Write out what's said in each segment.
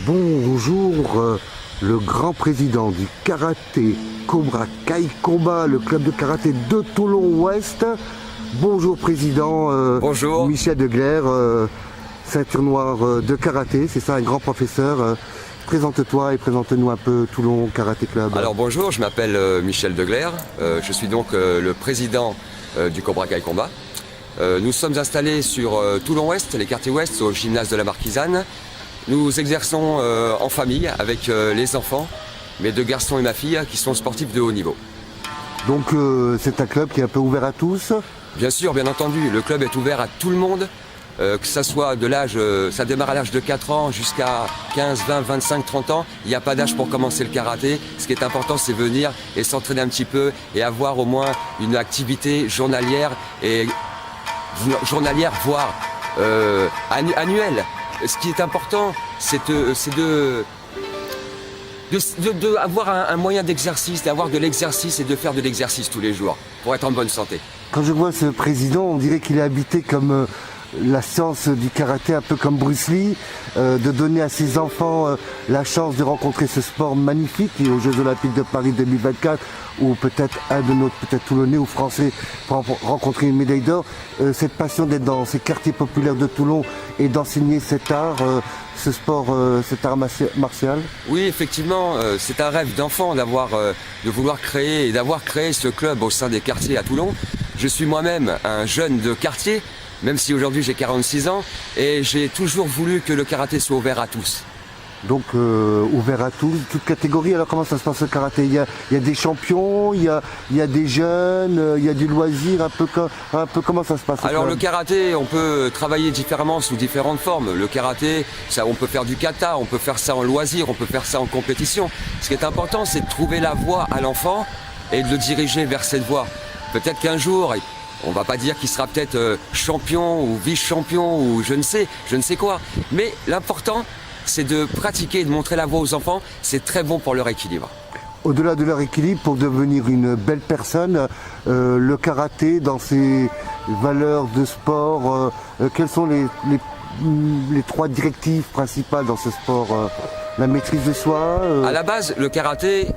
Bonjour, le grand président du karaté Cobra Kai Combat, le club de karaté de Toulon-Ouest. Bonjour président. Bonjour. Michel Degler, ceinture noire de karaté, c'est ça, un grand professeur. Présente-toi et présente-nous un peu Toulon Karaté Club. Alors bonjour, je m'appelle Michel Degler, je suis donc le président du Cobra Kai Combat. Nous sommes installés sur Toulon-Ouest, les quartiers ouest, au gymnase de la Marquisane. Nous exerçons en famille avec les enfants, mes deux garçons et ma fille qui sont sportifs de haut niveau. Donc c'est un club qui est un peu ouvert à tous? Bien sûr, bien entendu, le club est ouvert à tout le monde, que ça soit de l'âge, ça démarre à l'âge de 4 ans jusqu'à 15, 20, 25, 30 ans. Il n'y a pas d'âge pour commencer le karaté. Ce qui est important, c'est venir et s'entraîner un petit peu et avoir au moins une activité journalière voire annuelle. Ce qui est important, c'est d'avoir un moyen d'exercice, d'avoir de l'exercice et de faire de l'exercice tous les jours pour être en bonne santé. Quand je vois ce président, on dirait qu'il est habité comme la science du karaté, un peu comme Bruce Lee, de donner à ses enfants la chance de rencontrer ce sport magnifique et aux Jeux Olympiques de Paris 2024, ou peut-être un de nos Toulonnais ou Français pour rencontrer une médaille d'or. Cette passion d'être dans ces quartiers populaires de Toulon et d'enseigner cet art, ce sport, cet art martial. Oui, effectivement, c'est un rêve d'enfant de vouloir créer et d'avoir créé ce club au sein des quartiers à Toulon. Je suis moi-même un jeune de quartier, même si aujourd'hui j'ai 46 ans, et j'ai toujours voulu que le karaté soit ouvert à tous. Donc ouvert à tous, toute catégorie. Alors comment ça se passe le karaté? Il y a des champions, il y a des jeunes, il y a du loisir, un peu comment ça se passe? Alors le karaté, on peut travailler différemment sous différentes formes. Le karaté, ça, on peut faire du kata, on peut faire ça en loisir, on peut faire ça en compétition. Ce qui est important, c'est de trouver la voie à l'enfant et de le diriger vers cette voie. Peut-être qu'un jour, on va pas dire qu'il sera peut-être champion ou vice-champion ou je ne sais quoi. Mais l'important, c'est de pratiquer et de montrer la voie aux enfants. C'est très bon pour leur équilibre. Au-delà de leur équilibre, pour devenir une belle personne, le karaté, dans ses valeurs de sport, quelles sont les 3 directives principales dans ce sport? La maîtrise de soi À la base, le karaté,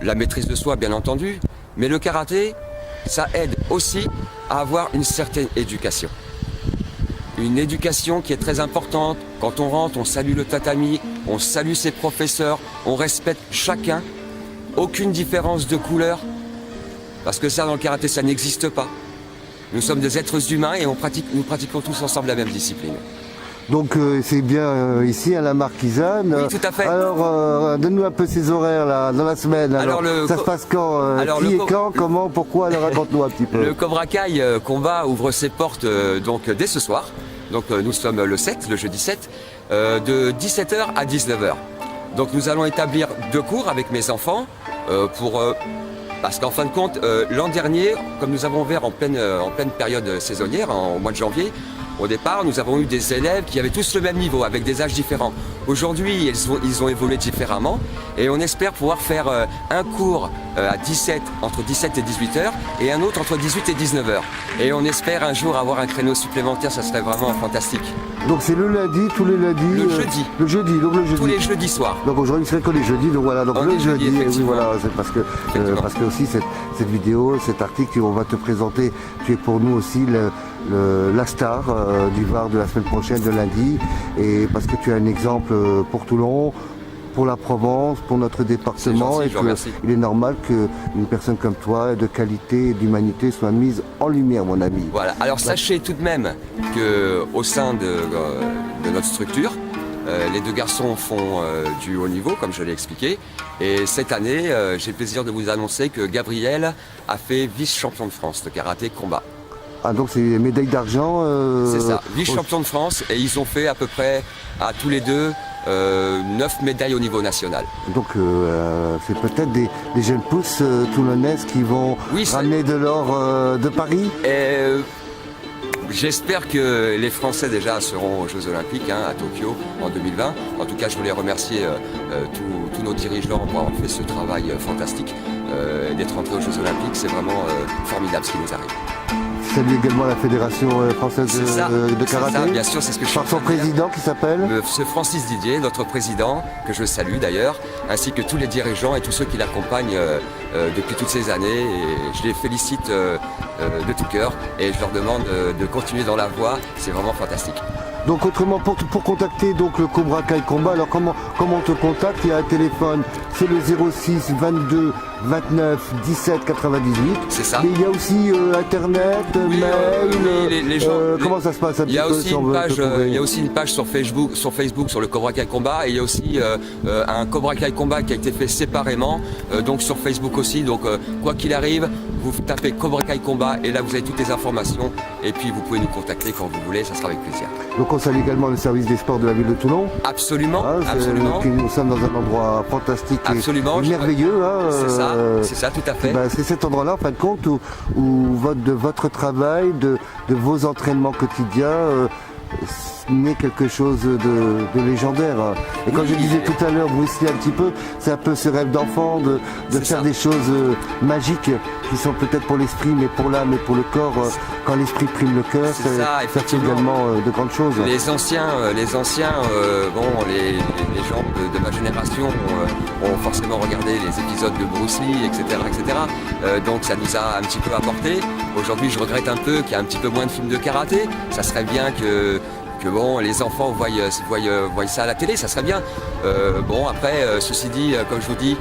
la maîtrise de soi bien entendu, mais le karaté, ça aide aussi à avoir une certaine éducation. Une éducation qui est très importante. Quand on rentre, on salue le tatami, on salue ses professeurs, on respecte chacun. Aucune différence de couleur. Parce que ça, dans le karaté, ça n'existe pas. Nous sommes des êtres humains et nous pratiquons tous ensemble la même discipline. Donc c'est bien ici à la Marquisane. Oui, tout à fait. Alors donne-nous un peu ces horaires là, dans la semaine. Alors ça se passe quand? Qui et quand? Comment? Pourquoi? Alors raconte-nous un petit peu. Le Cobra Kai Combat ouvre ses portes donc dès ce soir. Donc nous sommes le jeudi 7, de 17h à 19h. Donc nous allons établir 2 cours avec mes enfants parce qu'en fin de compte, l'an dernier, comme nous avons ouvert en pleine période saisonnière, au mois de janvier, au départ, nous avons eu des élèves qui avaient tous le même niveau, avec des âges différents. Aujourd'hui, ils ont évolué différemment et on espère pouvoir faire un cours entre 17 et 18 h et un autre entre 18 et 19 h. Et on espère un jour avoir un créneau supplémentaire, ça serait vraiment fantastique. Donc c'est le lundi, tous les lundis? Le jeudi. Le jeudi, donc le jeudi. Tous les jeudis soirs. Donc aujourd'hui, ce serait que les jeudis, donc voilà. Donc le jeudi, oui, voilà, c'est parce que aussi cette vidéo, cet article, on va te présenter, tu es pour nous aussi la star du VAR de la semaine prochaine, de lundi, et parce que tu es un exemple pour Toulon, pour la Provence, pour notre département, gentil, et il est normal qu'une personne comme toi, de qualité et d'humanité, soit mise en lumière, mon ami. Voilà, alors sachez tout de même qu'au sein de notre structure, les 2 garçons font du haut niveau, comme je l'ai expliqué, et cette année, j'ai le plaisir de vous annoncer que Gabriel a fait vice-champion de France de karaté combat. Ah, donc c'est médaille d'argent C'est ça, vice-champion de France, et ils ont fait à peu près, à tous les deux, 9 médailles au niveau national. Donc c'est peut-être des jeunes pousses toulonnaises qui vont ramener de l'or de Paris. J'espère que les Français déjà seront aux Jeux Olympiques à Tokyo en 2020. En tout cas, je voulais remercier tous nos dirigeants pour avoir fait ce travail fantastique. D'être entrés aux Jeux Olympiques, c'est vraiment formidable ce qui nous arrive. salue également la Fédération française C'est ça, de c'est karaté. ça, bien sûr, c'est ce que je suis Par son en train de dire. président qui s'appelle Ce Francis Didier, notre président, que je salue d'ailleurs, ainsi que tous les dirigeants et tous ceux qui l'accompagnent depuis toutes ces années. Et je les félicite de tout cœur et je leur demande de continuer dans la voie. C'est vraiment fantastique. Donc autrement, pour contacter donc le Cobra Kai Combat, alors comment on te contacte? Il y a un téléphone, c'est le 06 22 29 17 98. C'est ça. Mais il y a aussi Internet, Oui, mail. les gens, comment ça se passe un Il y a petit peu, aussi si on une veut page, te trouver il y a aussi une page sur Facebook sur le Cobra Kai Combat, et il y a aussi un Cobra Kai Combat qui a été fait séparément, donc sur Facebook aussi. Donc quoi qu'il arrive, vous tapez Cobra Kai Combat et là vous avez toutes les informations. Et puis vous pouvez nous contacter quand vous voulez, ça sera avec plaisir. Donc on salue également le service des sports de la ville de Toulon. Absolument, Hein, absolument. Nous sommes dans un endroit fantastique Absolument, et merveilleux. Hein, c'est ça, tout à fait. C'est cet endroit-là, en fin de compte, où de votre travail, de vos entraînements quotidiens, naît quelque chose de légendaire. Et quand Oui, je disais tout à l'heure, Bruce Lee un petit peu, c'est un peu ce rêve d'enfant de C'est faire ça. des choses magiques qui sont peut-être pour l'esprit, mais pour l'âme et pour le corps. Quand l'esprit prime le cœur, C'est ça ça, fait effectivement. également de grandes choses. Les anciens, les gens de ma génération ont forcément regardé les épisodes de Bruce Lee, etc., etc. Donc ça nous a un petit peu apporté. Aujourd'hui, je regrette un peu qu'il y ait un petit peu moins de films de karaté. Ça serait bien que les enfants voient ça à la télé, ça serait bien. Après, ceci dit, comme je vous dis,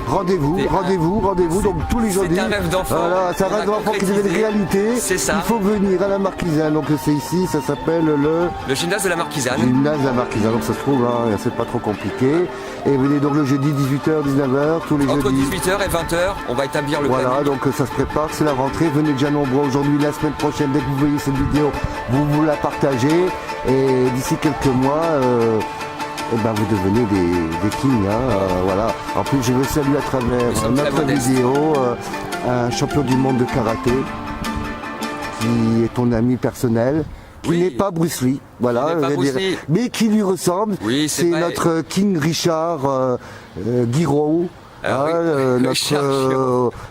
Rendez-vous, donc tous les jeudis. c'est un rêve d'enfant. Voilà, c'est un On a rêve d'enfant qui devient concrétisé. réalité. C'est ça. Il faut venir à la Marquisane, donc c'est ici, ça s'appelle le gymnase de la Marquisane. gymnase de la Marquisane, donc ça se trouve, hein, c'est pas trop compliqué. Et venez donc le jeudi 18h, 19h, tous les Entre jeudis. 18h et 20h, on va établir le Voilà, planning. donc ça se prépare, c'est la rentrée. Venez déjà nombreux aujourd'hui, la semaine prochaine, dès que vous voyez cette vidéo, vous la partagez. Et d'ici quelques mois, vous devenez des kings. Voilà. En plus, je veux saluer à Nous travers sommes très notre modestes. vidéo un champion du monde de karaté qui est ton ami personnel. Qui Oui. n'est pas Bruce Lee, voilà, Qui n'est pas je vais Bruce dire, Lee. mais qui lui ressemble. Oui, c'est c'est vrai. notre King Richard Guiraud. Ah oui, Richard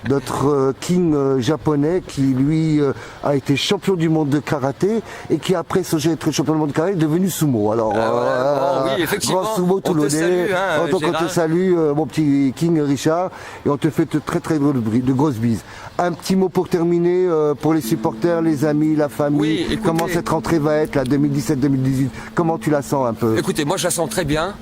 Notre king japonais qui lui a été champion du monde de karaté et qui après son être champion du monde de karaté est devenu sumo. Alors oui, effectivement, grand sumo on te toulonnais. salue, hein, Donc on te Gérard. salue mon petit king Richard et on te fait de très de grosses bises. Un petit mot pour terminer pour les supporters, les amis, la famille. Oui, écoutez. Comment cette rentrée va être là 2017-2018? Comment tu la sens un peu? Écoutez, moi je la sens très bien.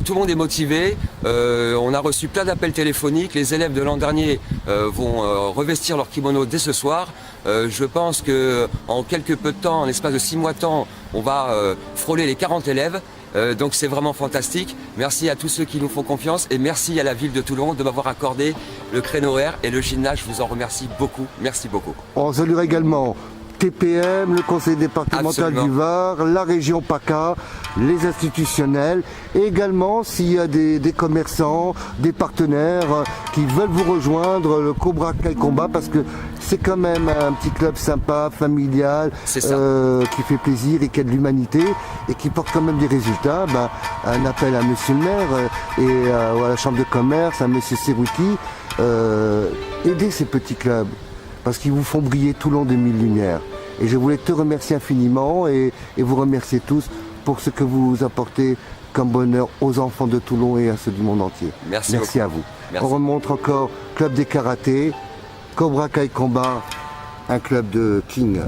Tout le monde est motivé. On a reçu plein d'appels téléphoniques. Les élèves de l'an dernier vont revestir leur kimono dès ce soir. Je pense que en quelques peu de temps, en l'espace de 6 mois de temps, on va frôler les 40 élèves. Donc c'est vraiment fantastique. Merci à tous ceux qui nous font confiance et merci à la ville de Toulon de m'avoir accordé le créneau horaire et le gymnase. Je vous en remercie beaucoup. Merci beaucoup. On saluera également TPM, le conseil départemental Absolument. du Var, la région PACA, les institutionnels, et également s'il y a des commerçants, des partenaires qui veulent vous rejoindre, le Cobra Kai Combat, parce que c'est quand même un petit club sympa, familial, C'est ça. qui fait plaisir et qui a de l'humanité et qui porte quand même des résultats. Un appel à Monsieur le maire et à la chambre de commerce, à Monsieur Serruti, aider ces petits clubs parce qu'ils vous font briller Toulon de mille lumières. Et je voulais te remercier infiniment et vous remercier tous pour ce que vous apportez comme bonheur aux enfants de Toulon et à ceux du monde entier. Merci Merci beaucoup. à vous. Merci. On remontre encore Club des Karatés, Cobra Kai Combat, un club de King.